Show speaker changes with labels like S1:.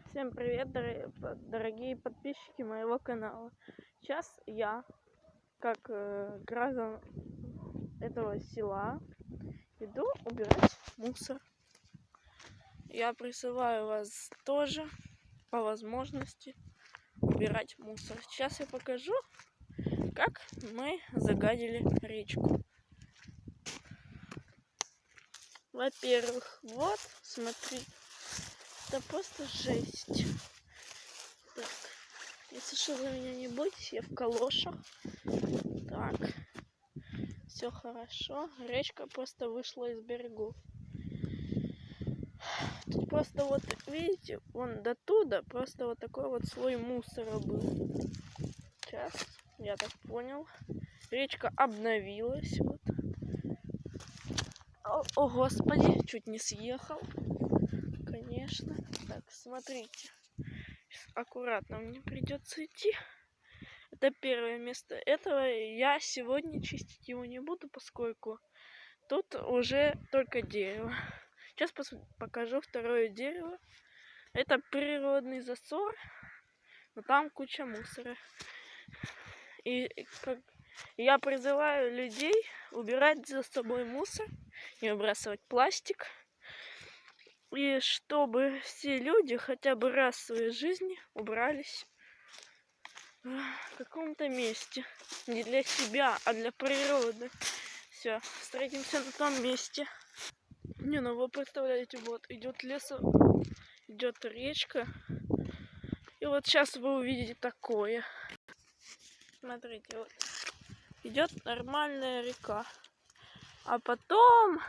S1: Всем привет, дорогие подписчики моего канала. Сейчас я, как граждан этого села, иду убирать мусор. Я призываю вас тоже по возможности убирать мусор. Сейчас я покажу, как мы загадили речку. Во-первых, вот, смотри, это просто жесть. Так, если что, за меня не бойтесь, я в калошах. Так, все хорошо. Речка просто вышла из берегов. Тут просто вот, видите, вон до туда просто вот такой вот слой мусора был. Сейчас, я так понял. Речка обновилась. Вот. О, господи, чуть не съехал. Конечно. Так, смотрите. Аккуратно мне придется идти. Это первое место. Этого я сегодня чистить его не буду, поскольку тут уже только дерево. Сейчас покажу второе дерево. Это природный засор, но там куча мусора. И я призываю людей убирать за собой мусор, не выбрасывать пластик. И чтобы все люди хотя бы раз в своей жизни убрались в каком-то месте. Не для себя, а для природы. Все, встретимся на том месте. Не, ну вы представляете, вот идет лес, идет речка. И вот сейчас вы увидите такое. Смотрите, вот идет нормальная река. А потом